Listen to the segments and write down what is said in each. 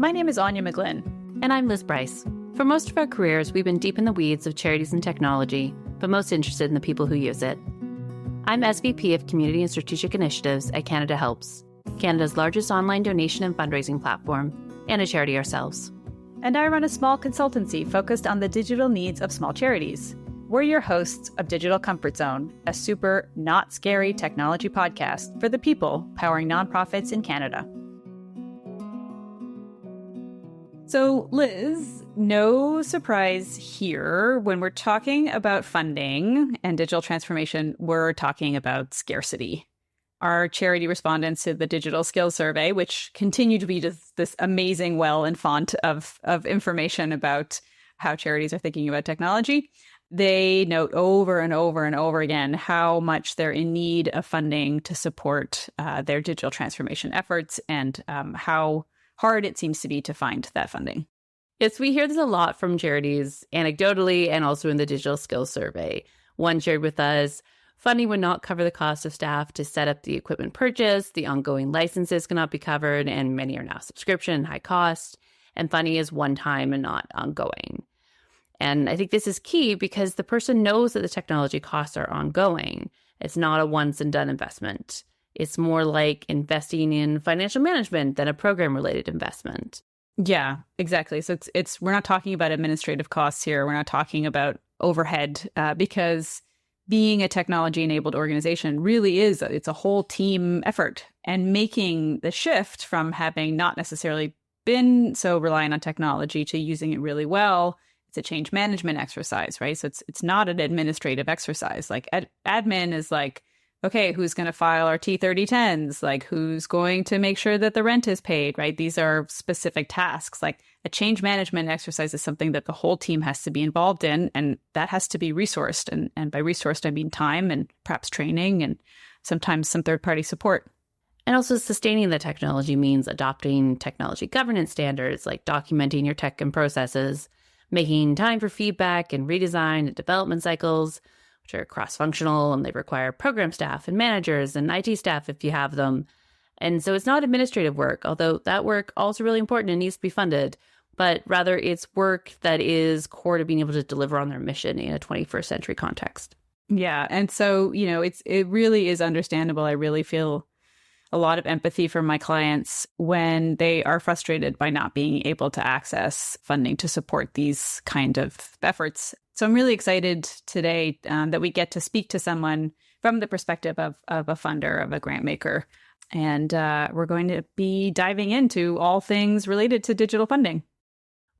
My name is Aine McGlynn. And I'm Lizz Bryce. For most of our careers, we've been deep in the weeds of charities and technology, but most interested in the people who use it. I'm SVP of Community and Strategic Initiatives at Canada Helps, Canada's largest online donation and fundraising platform, and a charity ourselves. And I run a small consultancy focused on the digital needs of small charities. We're your hosts of Digital Comfort Zone, a super not scary technology podcast for the people powering nonprofits in Canada. So, Lizz, no surprise here. When we're talking about funding and digital transformation, we're talking about scarcity. Our charity respondents to the Digital Skills Survey, which continue to be just this amazing well and font of information about how charities are thinking about technology, they note over and over and over again how much they're in need of funding to support their digital transformation efforts and how hard it seems to be to find that funding. Yes, we hear this a lot from charities, anecdotally and also in the Digital Skills Survey. One shared with us, funding would not cover the cost of staff to set up the equipment purchase, the ongoing licenses cannot be covered, and many are now subscription and high cost, and funding is one time and not ongoing. And I think this is key because the person knows that the technology costs are ongoing. It's not a once and done investment. It's more like investing in financial management than a program-related investment. Yeah, exactly. So it's we're not talking about administrative costs here. We're not talking about overhead because being a technology-enabled organization really it's a whole team effort. And making the shift from having not necessarily been so reliant on technology to using it really well, it's a change management exercise, right? So it's not an administrative exercise. Like admin is like, okay, who's going to file our T3010s? Like, who's going to make sure that the rent is paid, right? These are specific tasks. Like, a change management exercise is something that the whole team has to be involved in, and that has to be resourced. And by resourced, I mean time and perhaps training and sometimes some third-party support. And also sustaining the technology means adopting technology governance standards, like documenting your tech and processes, making time for feedback and redesign and development cycles, which are cross-functional, and they require program staff and managers and IT staff if you have them. And so it's not administrative work, although that work also really important and needs to be funded, but rather it's work that is core to being able to deliver on their mission in a 21st century context. Yeah. And so, it really is understandable. I really feel a lot of empathy for my clients when they are frustrated by not being able to access funding to support these kind of efforts. So I'm really excited today that we get to speak to someone from the perspective of a funder, of a grant maker. And we're going to be diving into all things related to digital funding.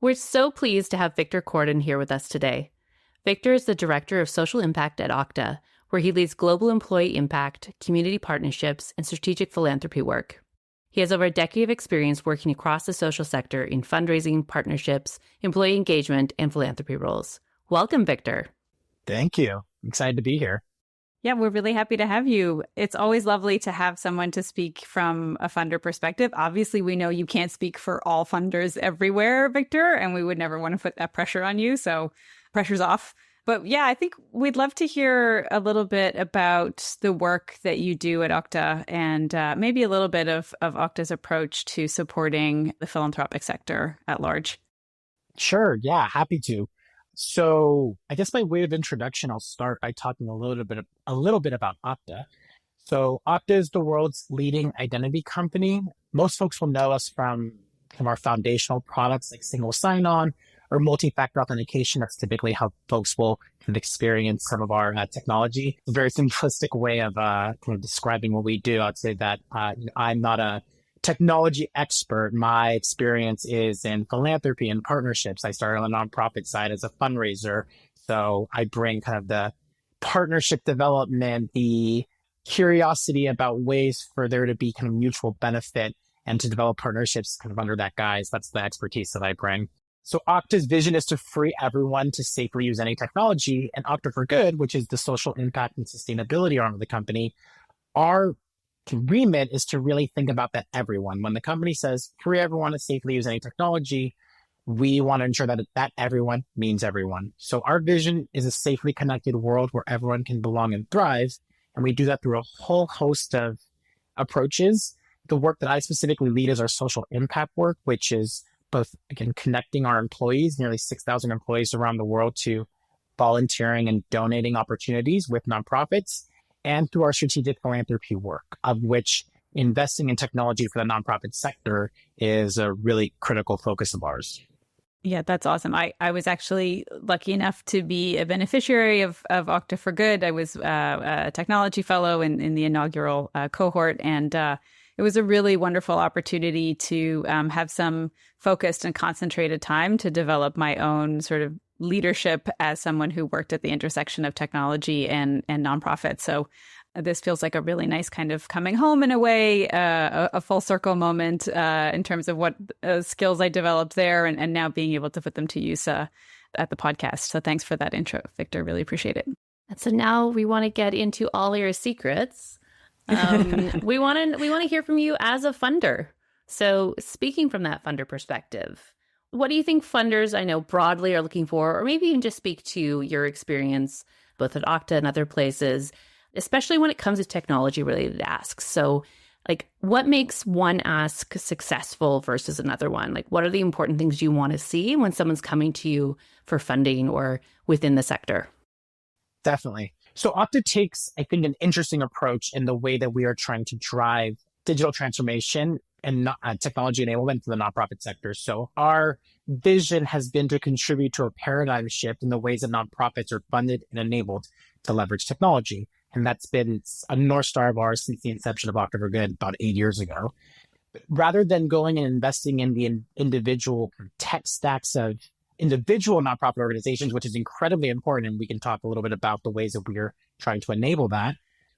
We're so pleased to have Victor Cordon here with us today. Victor is the Director of Social Impact at Okta, where he leads global employee impact, community partnerships, and strategic philanthropy work. He has over a decade of experience working across the social sector in fundraising, partnerships, employee engagement, and philanthropy roles. Welcome, Victor. Thank you. I'm excited to be here. Yeah, we're really happy to have you. It's always lovely to have someone to speak from a funder perspective. Obviously, we know you can't speak for all funders everywhere, Victor, and we would never want to put that pressure on you. So pressure's off. But yeah, I think we'd love to hear a little bit about the work that you do at Okta and maybe a little bit of Okta's approach to supporting the philanthropic sector at large. Sure. Yeah, happy to. So I guess by way of introduction, I'll start by talking a little bit about Okta. So Okta is the world's leading identity company. Most folks will know us from our foundational products like single sign-on or multi-factor authentication. That's typically how folks will experience some of our technology. A very simplistic way of describing what we do. I'd say that I'm not a technology expert. My experience is in philanthropy and partnerships. I started on the nonprofit side as a fundraiser. So I bring kind of the partnership development, the curiosity about ways for there to be kind of mutual benefit and to develop partnerships kind of under that guise. That's the expertise that I bring. So Okta's vision is to free everyone to safely use any technology, and Okta for Good, which is the social impact and sustainability arm of the company, our remit is to really think about that everyone. When the company says free everyone to safely use any technology, we want to ensure that that everyone means everyone. So our vision is a safely connected world where everyone can belong and thrive. And we do that through a whole host of approaches. The work that I specifically lead is our social impact work, which is both, again, connecting our employees, nearly 6,000 employees around the world, to volunteering and donating opportunities with nonprofits, and through our strategic philanthropy work, of which investing in technology for the nonprofit sector is a really critical focus of ours. Yeah, that's awesome. I was actually lucky enough to be a beneficiary of Okta for Good. I was a technology fellow in the inaugural cohort, and it was a really wonderful opportunity to have some focused and concentrated time to develop my own sort of leadership as someone who worked at the intersection of technology and nonprofits. So this feels like a really nice kind of coming home in a way, a full circle moment in terms of what skills I developed there and now being able to put them to use at the podcast. So thanks for that intro, Victor. Really appreciate it. And so now we want to get into all your secrets. We want to hear from you as a funder. So speaking from that funder perspective, what do you think funders, I know, broadly are looking for, or maybe even just speak to your experience both at Okta and other places, especially when it comes to technology-related asks. So, like, what makes one ask successful versus another one? Like, what are the important things you want to see when someone's coming to you for funding or within the sector? Definitely. So Okta takes, I think, an interesting approach in the way that we are trying to drive digital transformation and technology enablement for the nonprofit sector. So our vision has been to contribute to a paradigm shift in the ways that nonprofits are funded and enabled to leverage technology. And that's been a North Star of ours since the inception of Okta for Good about 8 years ago. But rather than going and investing in the individual tech stacks of individual nonprofit organizations, which is incredibly important, and we can talk a little bit about the ways that we are trying to enable that,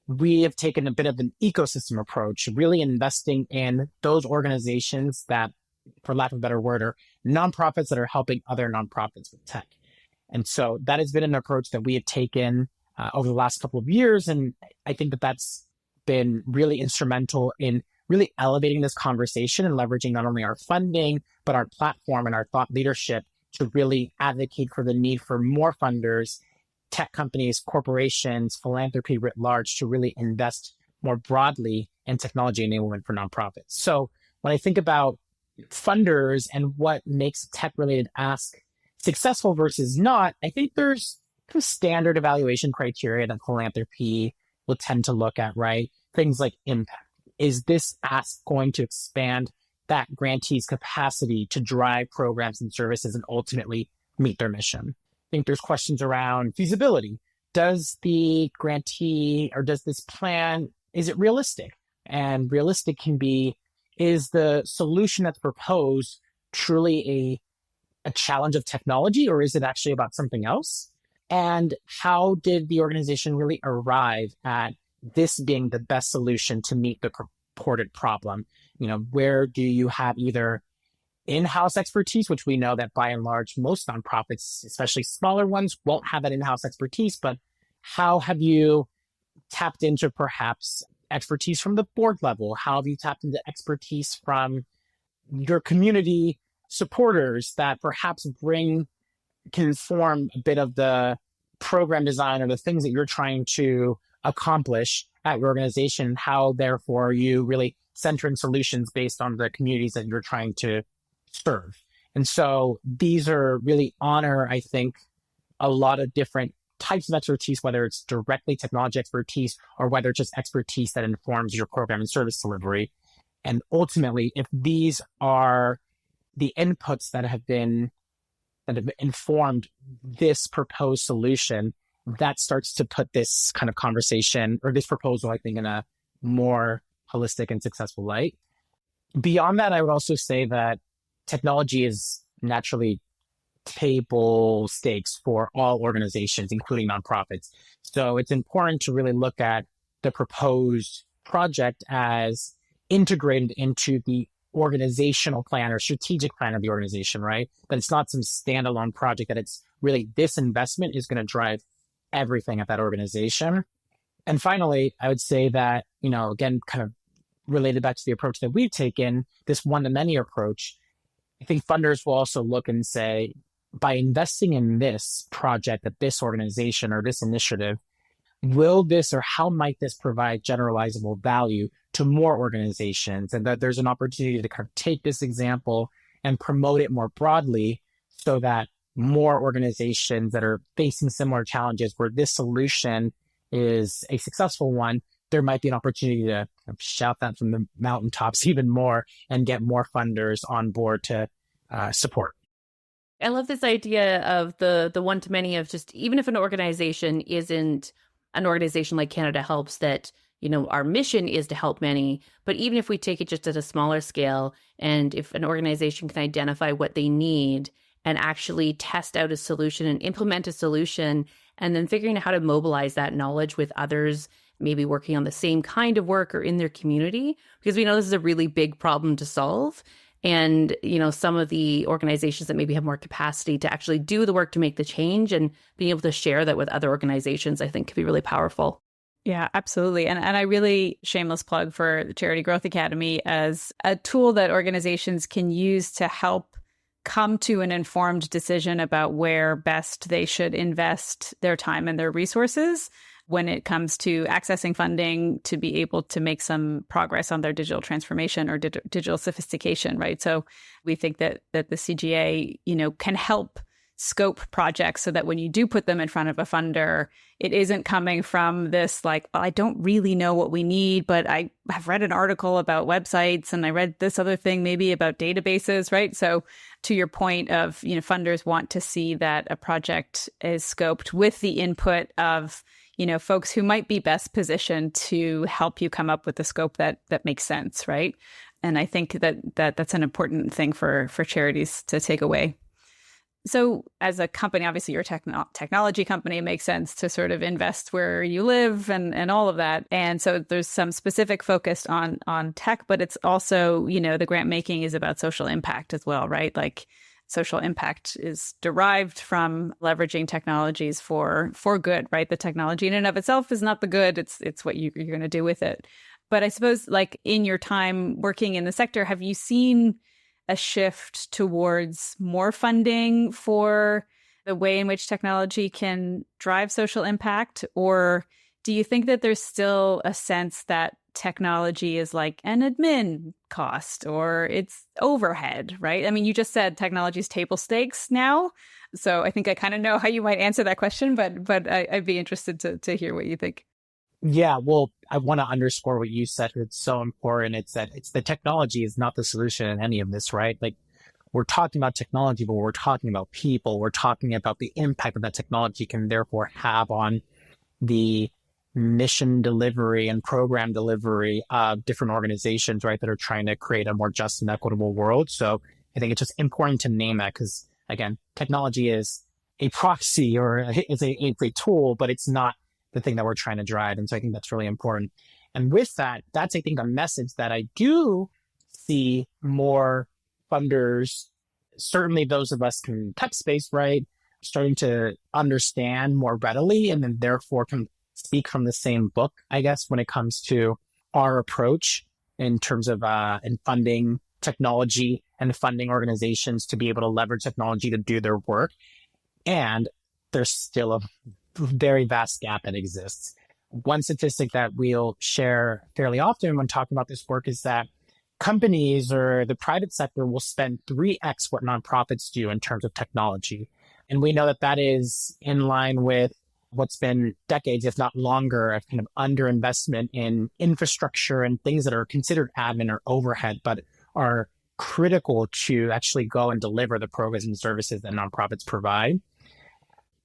we have taken a bit of an ecosystem approach, really investing in those organizations that, for lack of a better word, are nonprofits that are helping other nonprofits with tech. And so that has been an approach that we have taken over the last couple of years. And I think that that's been really instrumental in really elevating this conversation and leveraging not only our funding, but our platform and our thought leadership to really advocate for the need for more funders, tech companies, corporations, philanthropy writ large, to really invest more broadly in technology enablement for nonprofits. So when I think about funders and what makes tech-related ask successful versus not, I think there's kind of standard evaluation criteria that philanthropy will tend to look at, right? Things like impact. Is this ask going to expand that grantee's capacity to drive programs and services and ultimately meet their mission? I think there's questions around feasibility. Does the grantee, or does this plan, is it realistic? And realistic can be, is the solution that's proposed truly a challenge of technology, or is it actually about something else? And how did the organization really arrive at this being the best solution to meet the purported problem? You know, where do you have either in-house expertise, which we know that by and large, most nonprofits, especially smaller ones, won't have that in-house expertise, but how have you tapped into perhaps expertise from the board level? How have you tapped into expertise from your community supporters that perhaps can form a bit of the program design or the things that you're trying to accomplish at your organization? How, therefore, are you really centering solutions based on the communities that you're trying to serve? And so these are really honor, I think, a lot of different types of expertise, whether it's directly technology expertise or whether it's just expertise that informs your program and service delivery. And ultimately, if these are the inputs that have informed this proposed solution, that starts to put this kind of conversation or this proposal, I think, in a more holistic and successful light. Beyond that, I would also say that technology is naturally table stakes for all organizations, including nonprofits. So it's important to really look at the proposed project as integrated into the organizational plan or strategic plan of the organization, right? That it's not some standalone project, that it's really this investment is going to drive everything at that organization. And finally, I would say that, again, kind of related back to the approach that we've taken, this one-to-many approach, I think funders will also look and say, by investing in this project at this organization or this initiative, will this or how might this provide generalizable value to more organizations? And that there's an opportunity to kind of take this example and promote it more broadly so that more organizations that are facing similar challenges where this solution is a successful one, there might be an opportunity to shout that from the mountaintops even more and get more funders on board to support. I love this idea of the one-to-many of just, even if an organization isn't an organization like Canada Helps that, our mission is to help many, but even if we take it just at a smaller scale, and if an organization can identify what they need and actually test out a solution and implement a solution, and then figuring out how to mobilize that knowledge with others, maybe working on the same kind of work or in their community, because we know this is a really big problem to solve. And, some of the organizations that maybe have more capacity to actually do the work to make the change and being able to share that with other organizations, I think could be really powerful. Yeah, absolutely. And I really, shameless plug for the Charity Growth Academy as a tool that organizations can use to help come to an informed decision about where best they should invest their time and their resources when it comes to accessing funding to be able to make some progress on their digital transformation or digital sophistication, right? So we think that the CGA, can help scope projects so that when you do put them in front of a funder, it isn't coming from this like, well, I don't really know what we need, but I have read an article about websites and I read this other thing maybe about databases, right? So to your point of, funders want to see that a project is scoped with the input of, folks who might be best positioned to help you come up with the scope that makes sense, right? And I think that's an important thing for charities to take away. So as a company, obviously you're a technology company, it makes sense to sort of invest where you live and all of that. And so there's some specific focus on tech, but it's also, the grant making is about social impact as well, right? Like social impact is derived from leveraging technologies for good, right? The technology in and of itself is not the good, it's what you're going to do with it. But I suppose like in your time working in the sector, have you seen a shift towards more funding for the way in which technology can drive social impact? Or do you think that there's still a sense that technology is like an admin cost or it's overhead, right? I mean, you just said technology is table stakes now. So I think I kind of know how you might answer that question, but I'd be interested to hear what you think. Yeah, well, I want to underscore what you said. It's so important. It's the technology is not the solution in any of this, right? Like we're talking about technology, but we're talking about people. We're talking about the impact that technology can therefore have on the mission delivery and program delivery of different organizations, right, that are trying to create a more just and equitable world. So I think it's just important to name that because, again, technology is a proxy or it's a tool, but it's not the thing that we're trying to drive. And so I think that's really important. And with that, that's, I think, a message that I do see more funders, certainly those of us in tech space, right, starting to understand more readily and then therefore can speak from the same book, I guess, when it comes to our approach in terms of in funding technology and funding organizations to be able to leverage technology to do their work. And there's still a very vast gap that exists. One statistic that we'll share fairly often when talking about this work is that companies or the private sector will spend 3x what nonprofits do in terms of technology. And we know that that is in line with what's been decades, if not longer, of kind of underinvestment in infrastructure and things that are considered admin or overhead, but are critical to actually go and deliver the programs and services that nonprofits provide.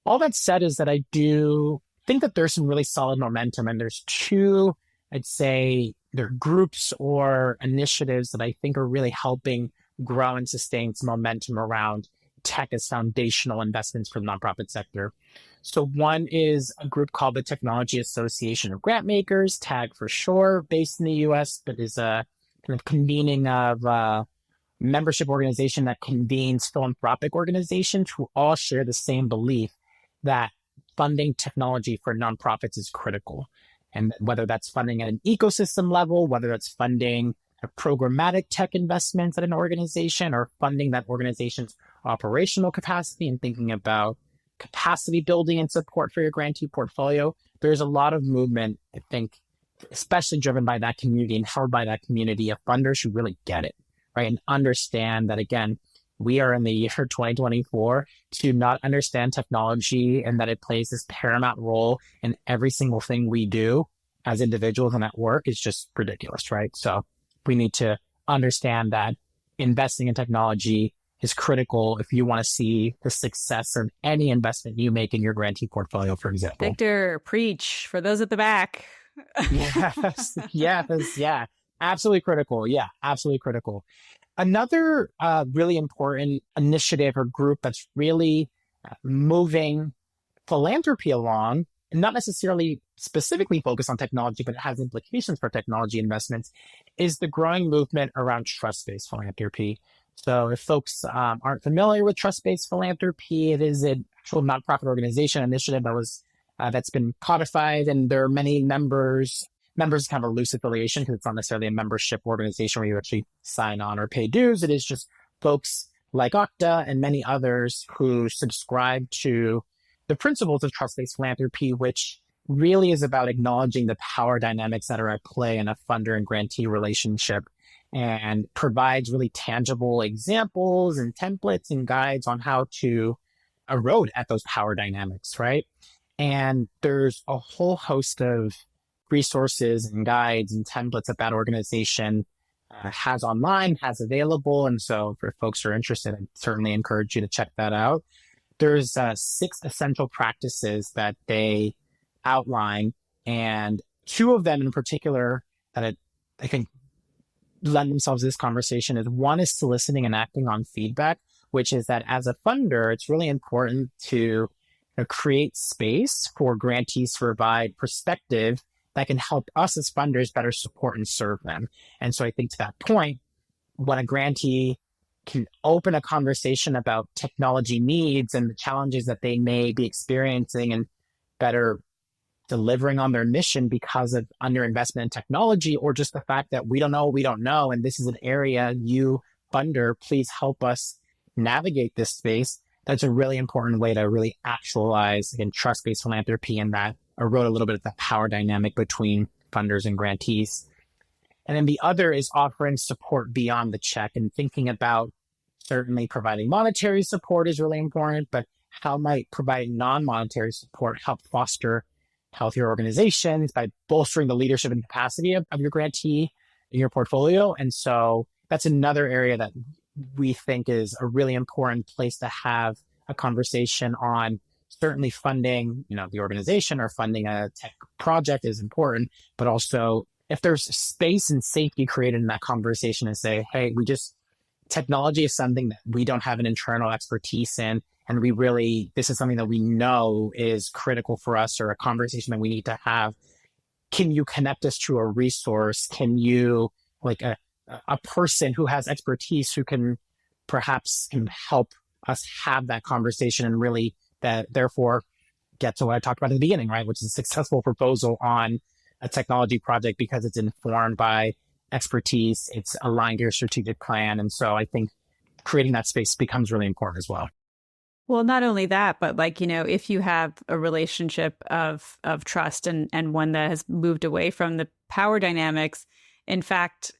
All that said is that I do think that there's some really solid momentum, and there's two, I'd say, there are groups or initiatives that I think are really helping grow and sustain some momentum around tech as foundational investments for the nonprofit sector. So one is a group called the Technology Association of Grantmakers, TAG for short, based in the US, but is a kind of convening of membership organization that convenes philanthropic organizations who all share the same belief that funding technology for nonprofits is critical. And whether that's funding at an ecosystem level, whether that's funding a programmatic tech investments at an organization or funding that organization's operational capacity and thinking about capacity building and support for your grantee portfolio, there's a lot of movement, I think, especially driven by that community and held by that community of funders who really get it, right? And understand that, again, we are in the year 2024 to not understand technology and that it plays this paramount role in every single thing we do as individuals and at work is just ridiculous, right? So we need to understand that investing in technology is critical if you want to see the success of any investment you make in your grantee portfolio, for example. Victor, preach for those at the back. Yes, yeah, absolutely critical. Yeah, absolutely critical. Another really important initiative or group that's really moving philanthropy along, and not necessarily specifically focused on technology, but it has implications for technology investments, is the growing movement around trust-based philanthropy. So if folks aren't familiar with trust-based philanthropy, it is an actual nonprofit organization initiative that's been codified, and there are many members. Members kind of a loose affiliation because it's not necessarily a membership organization where you actually sign on or pay dues. It is just folks like Okta and many others who subscribe to the principles of trust-based philanthropy, which really is about acknowledging the power dynamics that are at play in a funder and grantee relationship, and provides really tangible examples and templates and guides on how to erode at those power dynamics, right? And there's a whole host of resources and guides and templates that organization has online, has available. And so if folks are interested, I certainly encourage you to check that out. There's 6 essential practices that they outline, and 2 of them in particular that I think lend themselves to this conversation is, one is soliciting and acting on feedback, which is that as a funder, it's really important to create space for grantees to provide perspective that can help us as funders better support and serve them. And so I think to that point, when a grantee can open a conversation about technology needs and the challenges that they may be experiencing and better delivering on their mission because of underinvestment in technology, or just the fact that we don't know, and this is an area you funder, please help us navigate this space. That's a really important way to really actualize and trust-based philanthropy, and that erode a little bit of the power dynamic between funders and grantees. And then the other is offering support beyond the check, and thinking about certainly providing monetary support is really important, but how might providing non-monetary support help foster healthier organizations by bolstering the leadership and capacity of your grantee in your portfolio. And so that's another area that we think is a really important place to have a conversation on. Certainly funding, the organization or funding a tech project is important, but also if there's space and safety created in that conversation and say, hey, technology is something that we don't have an internal expertise in, and this is something that we know is critical for us, or a conversation that we need to have. Can you connect us to a resource? Can you, like a person who has expertise who can help us have that conversation, and really that therefore get to what I talked about at the beginning, right? Which is a successful proposal on a technology project because it's informed by expertise, it's aligned to your strategic plan. And so I think creating that space becomes really important as well. Well, not only that, but if you have a relationship of trust and one that has moved away from the power dynamics, in fact,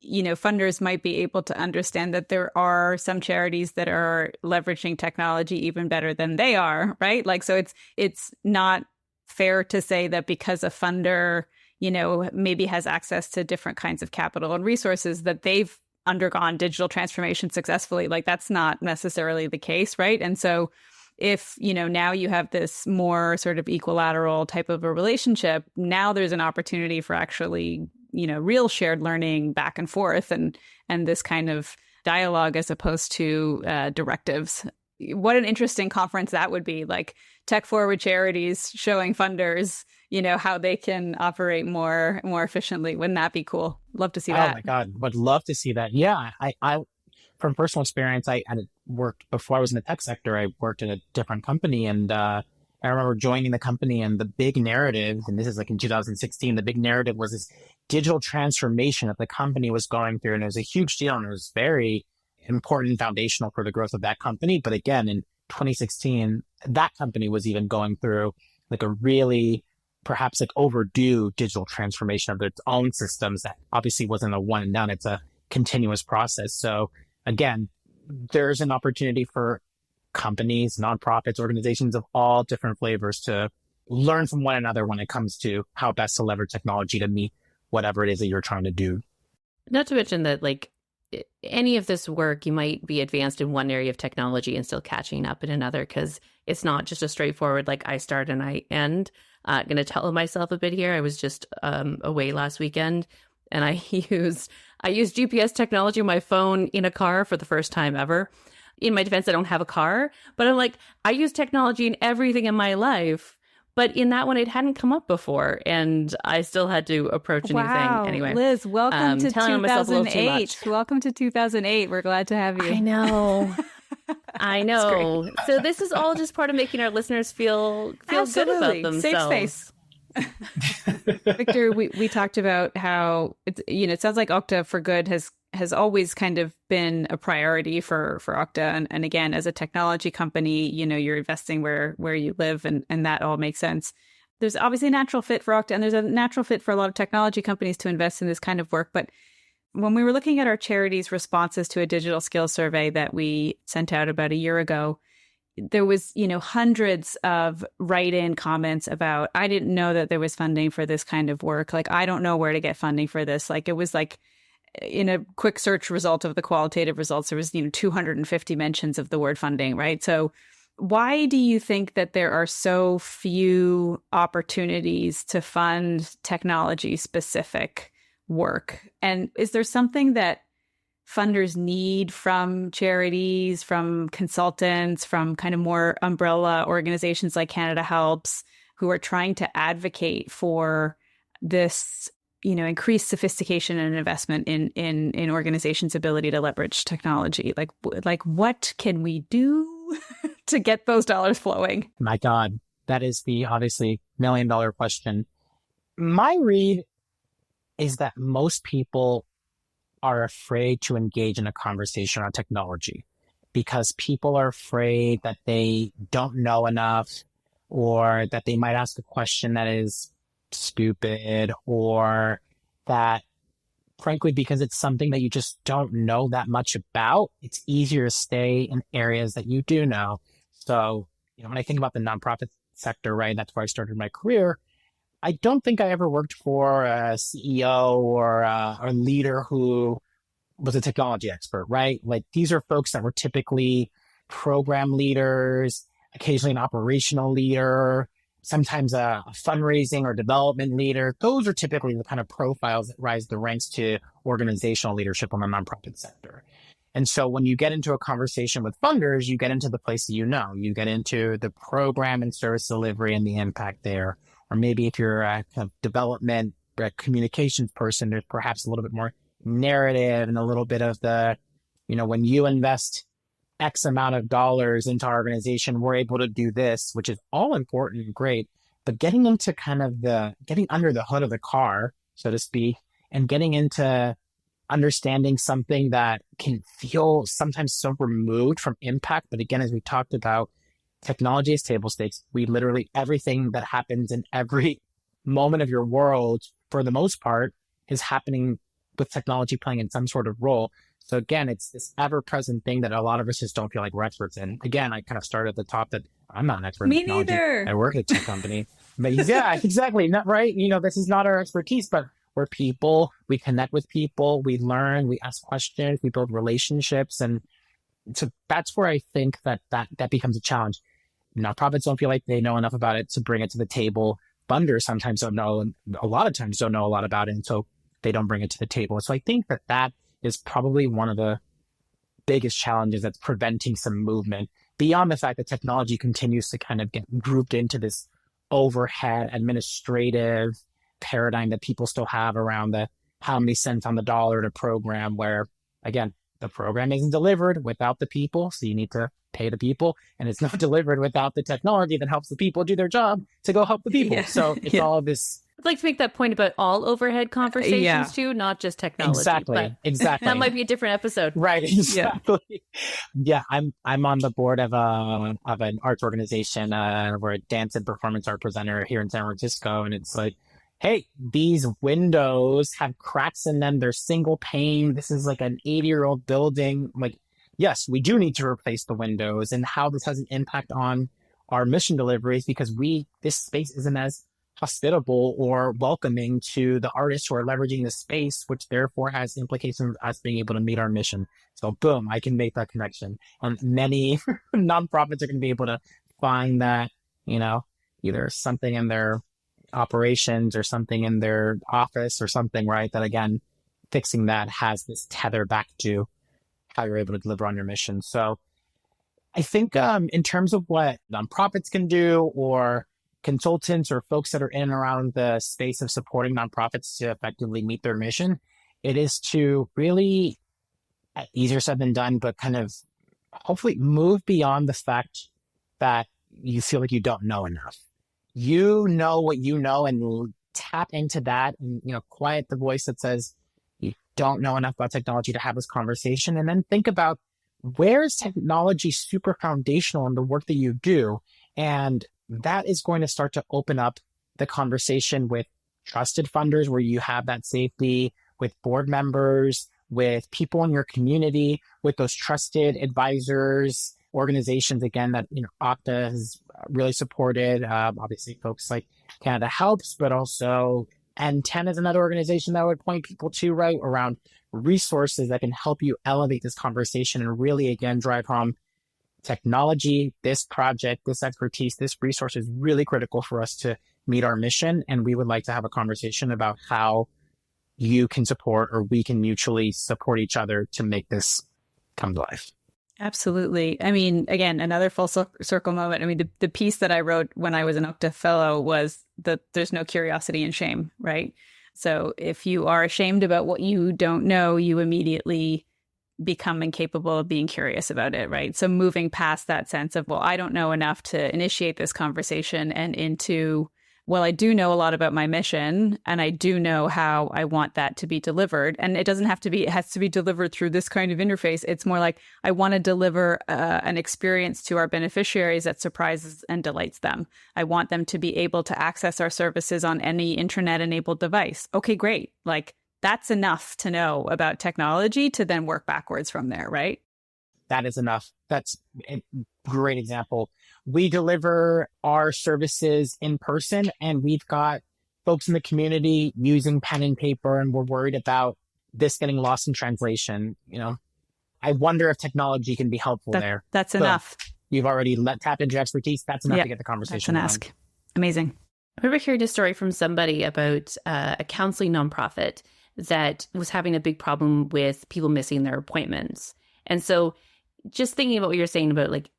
funders might be able to understand that there are some charities that are leveraging technology even better than they are, right? So it's not fair to say that because a funder, maybe has access to different kinds of capital and resources, that they've undergone digital transformation successfully. That's not necessarily the case, right? And so if, now you have this more sort of equilateral type of a relationship, now there's an opportunity for actually real shared learning back and forth and this kind of dialogue as opposed to directives. What an interesting conference that would be, tech forward charities showing funders, how they can operate more efficiently. Wouldn't that be cool? Love to see that. Oh my God, would love to see that. Yeah, I from personal experience, I had worked before I was in the tech sector. I worked at a different company, and I remember joining the company, and the big narrative, and this is in 2016, the big narrative was this digital transformation that the company was going through. And it was a huge deal, and it was very important and foundational for the growth of that company. But again, in 2016, that company was even going through a really perhaps overdue digital transformation of its own systems that obviously wasn't a one and done. It's a continuous process. So again, there's an opportunity for companies, nonprofits, organizations of all different flavors to learn from one another when it comes to how best to leverage technology to meet whatever it is that you're trying to do. Not to mention that, like, any of this work, you might be advanced in one area of technology and still catching up in another, because it's not just a straightforward, like, I start and I end. Going to tell myself a bit here. I was just away last weekend, and I used GPS technology on my phone in a car for the first time ever. In my defense, I don't have a car, but I'm like, I use technology in everything in my life. But in that one, it hadn't come up before, and I still had to approach a new thing. Anyway, Lizz, welcome to telling myself a little too 2008. much. Welcome to 2008. We're glad to have you. I know. I know. So this is all just part of making our listeners feel good about themselves. Safe space. Victor, we talked about how it's, it sounds like Okta for Good has always kind of been a priority for Okta. And again, as a technology company, you're investing where you live, and that all makes sense. There's obviously a natural fit for Okta, and there's a natural fit for a lot of technology companies to invest in this kind of work. But when we were looking at our charity's responses to a digital skills survey that we sent out about a year ago, there was, hundreds of write-in comments about, I didn't know that there was funding for this kind of work. Like, I don't know where to get funding for this. Like, it was like, in a quick search result of the qualitative results, there was, 250 mentions of the word funding, right? So why do you think that there are so few opportunities to fund technology-specific work? And is there something that funders need from charities, from consultants, from kind of more umbrella organizations like Canada Helps, who are trying to advocate for this, increased sophistication and investment in organizations' ability to leverage technology? Like what can we do to get those dollars flowing? My God, that is the obviously $1 million question. My read is that most people are afraid to engage in a conversation on technology because people are afraid that they don't know enough, or that they might ask a question that is stupid, or that, frankly, because it's something that you just don't know that much about, it's easier to stay in areas that you do know. So, when I think about the nonprofit sector, right, that's where I started my career. I don't think I ever worked for a CEO or a leader who was a technology expert, right? Like, these are folks that were typically program leaders, occasionally an operational leader, sometimes a fundraising or development leader. Those are typically the kind of profiles that rise the ranks to organizational leadership on the nonprofit sector. And so when you get into a conversation with funders, you get into the place that you get into the program and service delivery and the impact there. Or maybe if you're a kind of development, a communications person, there's perhaps a little bit more narrative and a little bit of the, when you invest X amount of dollars into our organization, we're able to do this, which is all important and great. But getting into kind of getting under the hood of the car, so to speak, and getting into understanding something that can feel sometimes so removed from impact. But again, as we talked about, technology is table stakes. Everything that happens in every moment of your world, for the most part, is happening with technology playing in some sort of role. So again, it's this ever-present thing that a lot of us just don't feel like we're experts in. Again, I kind of started at the top that I'm not an expert in technology. Neither. I work at a tech company. But yeah, exactly. Not right. This is not our expertise, but we're people. We connect with people. We learn. We ask questions. We build relationships. And so that's where I think that becomes a challenge. Nonprofits don't feel like they know enough about it to bring it to the table. Funders sometimes don't know, and a lot of times don't know a lot about it, and so they don't bring it to the table. So I think that is probably one of the biggest challenges that's preventing some movement, beyond the fact that technology continues to kind of get grouped into this overhead administrative paradigm that people still have around the how many cents on the dollar to program, where, again, the program isn't delivered without the people, so you need to pay the people, and it's not delivered without the technology that helps the people do their job to go help the people. Yeah. So it's all this. I'd like to make that point about all overhead conversations too, not just technology. Exactly. That might be a different episode. Right. Exactly. Yeah. I'm on the board of an arts organization. We're a dance and performance art presenter here in San Francisco, and it's like, hey, these windows have cracks in them. They're single pane. This is like an 80-year-old building. Like, yes, we do need to replace the windows and how this has an impact on our mission deliveries because this space isn't as hospitable or welcoming to the artists who are leveraging the space, which therefore has implications of us being able to meet our mission. So boom, I can make that connection. And many nonprofits are going to be able to find that, either something in their operations or something in their office or something, right? That again, fixing that has this tether back to how you're able to deliver on your mission. So I think in terms of what nonprofits can do or consultants or folks that are in and around the space of supporting nonprofits to effectively meet their mission, it is to really, easier said than done, but kind of hopefully move beyond the fact that you feel like you don't know enough. You know what you know and tap into that and, quiet the voice that says you don't know enough about technology to have this conversation. And then think about where is technology super foundational in the work that you do? And that is going to start to open up the conversation with trusted funders where you have that safety, with board members, with people in your community, with those trusted advisors, organizations, again, that Okta has really supported. Obviously, folks like Canada Helps, but also N10 is another organization that I would point people to, right, around resources that can help you elevate this conversation and really, again, drive home technology, this project, this expertise, this resource is really critical for us to meet our mission. And we would like to have a conversation about how you can support or we can mutually support each other to make this come to life. Absolutely. I mean, again, another full circle moment. I mean, the piece that I wrote when I was an Okta fellow was that there's no curiosity and shame, right? So if you are ashamed about what you don't know, you immediately become incapable of being curious about it, right? So moving past that sense of, well, I don't know enough to initiate this conversation and into, well, I do know a lot about my mission and I do know how I want that to be delivered. And it doesn't have to be, it has to be delivered through this kind of interface. It's more like I want to deliver an experience to our beneficiaries that surprises and delights them. I want them to be able to access our services on any internet-enabled device. Okay, great. Like that's enough to know about technology to then work backwards from there, right? That is enough. That's a great example. We deliver our services in person and we've got folks in the community using pen and paper and we're worried about this getting lost in translation. I wonder if technology can be helpful there. That's enough. You've already tapped into your expertise. That's enough to get the conversation That's an ask. Amazing. I remember hearing a story from somebody about a counseling nonprofit that was having a big problem with people missing their appointments. And so just thinking about what you're saying about like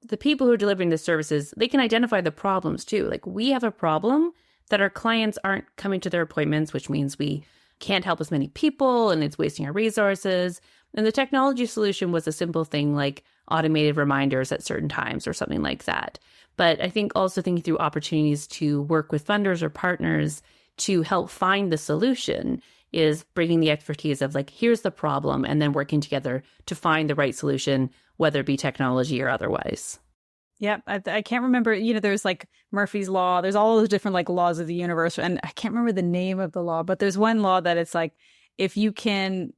the people who are delivering the services, they can identify the problems too. Like we have a problem that our clients aren't coming to their appointments, which means we can't help as many people and it's wasting our resources. And the technology solution was a simple thing like automated reminders at certain times or something like that. But I think also thinking through opportunities to work with funders or partners to help find the solution is bringing the expertise of like, here's the problem, and then working together to find the right solution, whether it be technology or otherwise. Yeah, I can't remember, there's like Murphy's Law, there's all those different like laws of the universe, and I can't remember the name of the law, but there's one law that it's like, if you can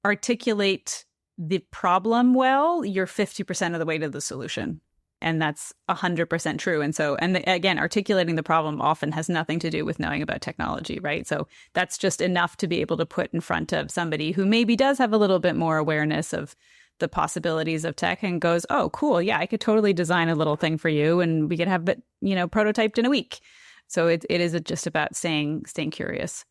articulate the problem well, you're 50% of the way to the solution. And that's 100% true. And so, again, articulating the problem often has nothing to do with knowing about technology, right? So that's just enough to be able to put in front of somebody who maybe does have a little bit more awareness of the possibilities of tech and goes, oh, cool. Yeah, I could totally design a little thing for you and we could have it, prototyped in a week. So it is just about staying curious.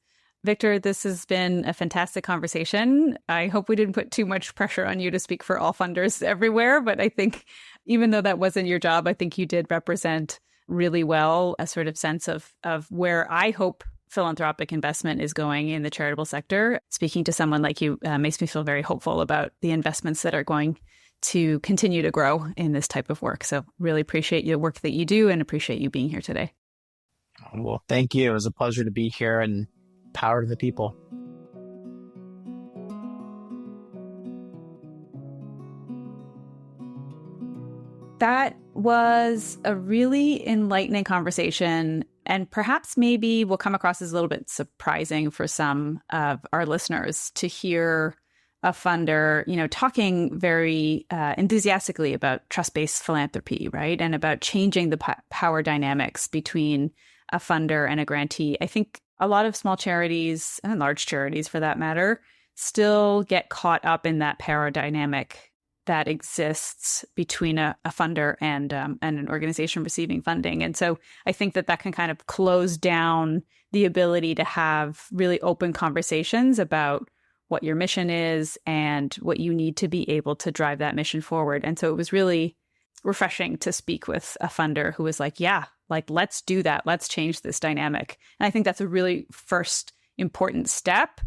Victor, this has been a fantastic conversation. I hope we didn't put too much pressure on you to speak for all funders everywhere, but I think even though that wasn't your job, I think you did represent really well a sort of sense of where I hope philanthropic investment is going in the charitable sector. Speaking to someone like you makes me feel very hopeful about the investments that are going to continue to grow in this type of work. So really appreciate your work that you do and appreciate you being here today. Well, thank you. It was a pleasure to be here and power to the people. That was a really enlightening conversation, and perhaps maybe will come across as a little bit surprising for some of our listeners to hear a funder, talking very enthusiastically about trust-based philanthropy, right? And about changing the power dynamics between a funder and a grantee. I think a lot of small charities, and large charities for that matter, still get caught up in that power dynamic that exists between a funder and an organization receiving funding. And so I think that can kind of close down the ability to have really open conversations about what your mission is and what you need to be able to drive that mission forward. And so it was really refreshing to speak with a funder who was like, yeah, like, let's do that. Let's change this dynamic. And I think that's a really first important step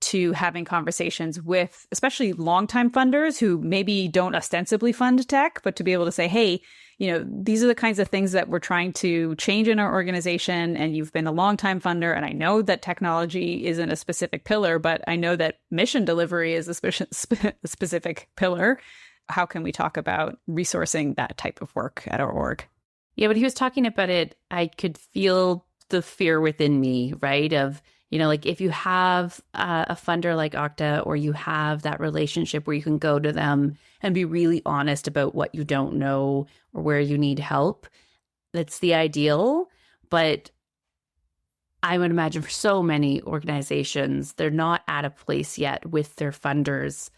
to having conversations with especially longtime funders who maybe don't ostensibly fund tech, but to be able to say, hey, these are the kinds of things that we're trying to change in our organization. And you've been a longtime funder. And I know that technology isn't a specific pillar, but I know that mission delivery is a specific pillar. How can we talk about resourcing that type of work at our org? Yeah, but he was talking about it. I could feel the fear within me, right? Of, like if you have a funder like Okta, or you have that relationship where you can go to them and be really honest about what you don't know or where you need help, that's the ideal. But I would imagine for so many organizations, they're not at a place yet with their funders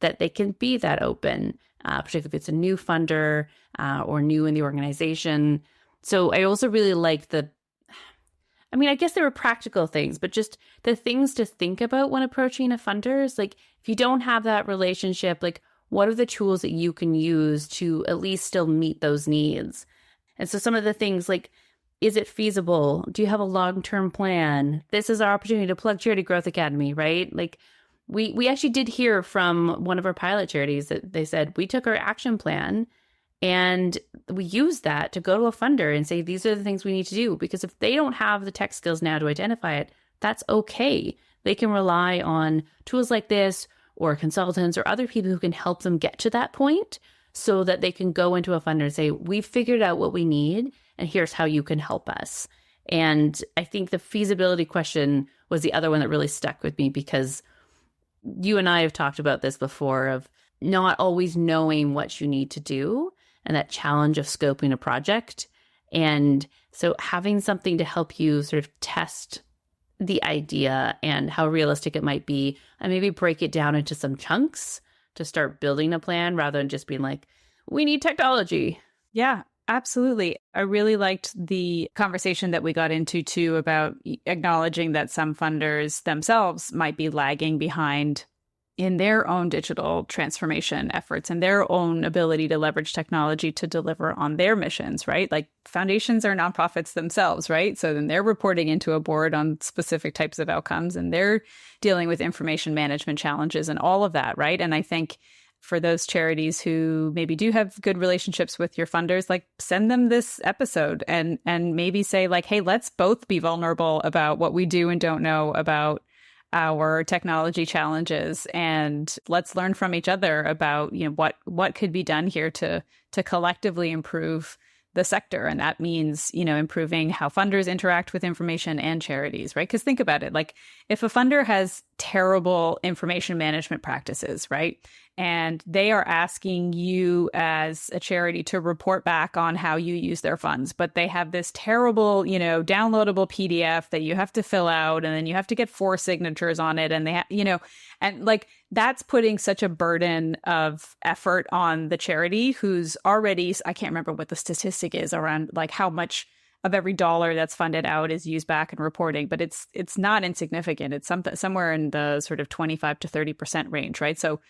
that they can be that open, particularly if it's a new funder or new in the organization. So I also really like I guess there were practical things, but just the things to think about when approaching a funder is like, if you don't have that relationship, like, what are the tools that you can use to at least still meet those needs? And so some of the things like, is it feasible? Do you have a long-term plan? This is our opportunity to plug Charity Growth Academy, right? Like, we actually did hear from one of our pilot charities that they said, we took our action plan and we used that to go to a funder and say, these are the things we need to do. Because if they don't have the tech skills now to identify it, that's okay. They can rely on tools like this or consultants or other people who can help them get to that point so that they can go into a funder and say, we've figured out what we need and here's how you can help us. And I think the feasibility question was the other one that really stuck with me, because you and I have talked about this before, of not always knowing what you need to do and that challenge of scoping a project. And so having something to help you sort of test the idea and how realistic it might be, and maybe break it down into some chunks to start building a plan rather than just being like, we need technology. Yeah, absolutely. I really liked the conversation that we got into too about acknowledging that some funders themselves might be lagging behind in their own digital transformation efforts and their own ability to leverage technology to deliver on their missions, right? Like, foundations are nonprofits themselves, right? So then they're reporting into a board on specific types of outcomes, and they're dealing with information management challenges and all of that, right? And I think for those charities who maybe do have good relationships with your funders, like, send them this episode and maybe say like, hey, let's both be vulnerable about what we do and don't know about our technology challenges, and let's learn from each other about, what could be done here to collectively improve the sector. And that means, improving how funders interact with information and charities, right? Because think about it, like, if a funder has terrible information management practices, right, and they are asking you as a charity to report back on how you use their funds, but they have this terrible, downloadable PDF that you have to fill out, and then you have to get 4 signatures on it, and they and like, that's putting such a burden of effort on the charity who's already, I can't remember what the statistic is around like how much of every dollar that's funded out is used back in reporting, but it's not insignificant. It's somewhere in the sort of 25 to 30% range, right? So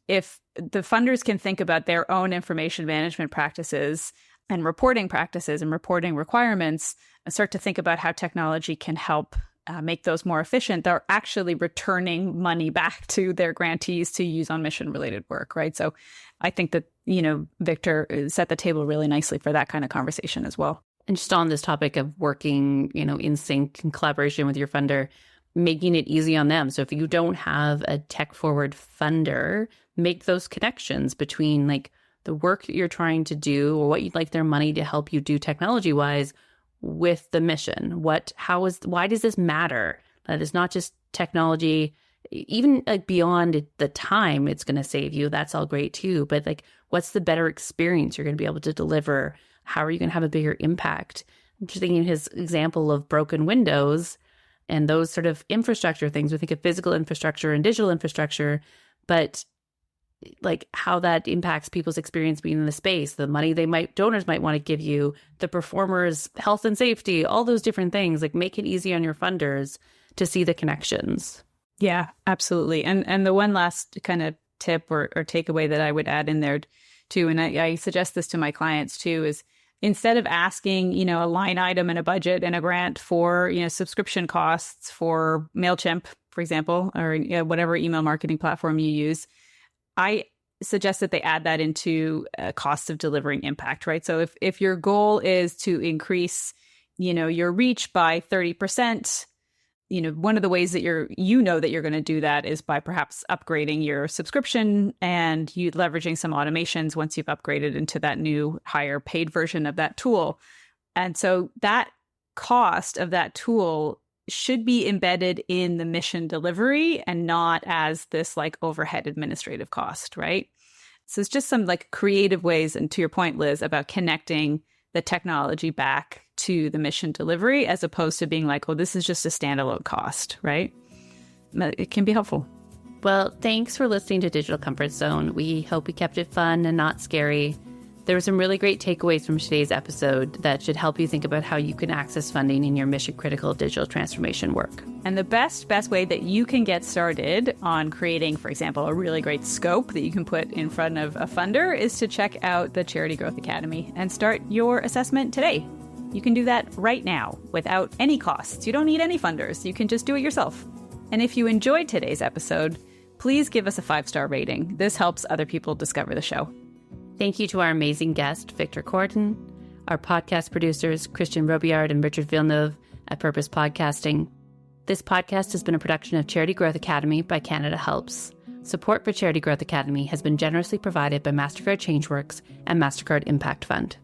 if the funders can think about their own information management practices and reporting practices and reporting requirements and start to think about how technology can help make those more efficient, they're actually returning money back to their grantees to use on mission-related work, right? So I think that, Victor set the table really nicely for that kind of conversation as well. And just on this topic of working, in sync and collaboration with your funder, making it easy on them. So if you don't have a tech-forward funder, make those connections between like the work that you're trying to do or what you'd like their money to help you do technology-wise with the mission. Why does this matter? That is not just technology even like beyond the time it's going to save you, that's all great too. But like, what's the better experience you're going to be able to deliver? How are you going to have a bigger impact? I'm just thinking his example of broken windows and those sort of infrastructure things. We think of physical infrastructure and digital infrastructure, but like how that impacts people's experience being in the space, the money donors might want to give you, the performers' health and safety, all those different things, like make it easy on your funders to see the connections. Yeah, absolutely. And the one last kind of tip or takeaway that I would add in there too, and I suggest this to my clients too, is instead of asking, a line item and a budget and a grant for, subscription costs for MailChimp, for example, or whatever email marketing platform you use, I suggest that they add that into cost of delivering impact, right? So if your goal is to increase, your reach by 30%, one of the ways that you're going to do that is by perhaps upgrading your subscription and you leveraging some automations once you've upgraded into that new higher paid version of that tool. And so that cost of that tool should be embedded in the mission delivery and not as this like overhead administrative cost, right? So it's just some like creative ways, and to your point, Liz, about connecting the technology back to the mission delivery as opposed to being like, oh, this is just a standalone cost, right? It can be helpful. Well, thanks for listening to Digital Comfort Zone. We hope we kept it fun and not scary. There were some really great takeaways from today's episode that should help you think about how you can access funding in your mission-critical digital transformation work. And the best way that you can get started on creating, for example, a really great scope that you can put in front of a funder is to check out the Charity Growth Academy and start your assessment today. You can do that right now without any costs. You don't need any funders. You can just do it yourself. And if you enjoyed today's episode, please give us a 5-star rating. This helps other people discover the show. Thank you to our amazing guest, Victor Cordon, our podcast producers, Christian Robillard and Richard Villeneuve at Purpose Podcasting. This podcast has been a production of Charity Growth Academy by Canada Helps. Support for Charity Growth Academy has been generously provided by MasterCard ChangeWorks and MasterCard Impact Fund.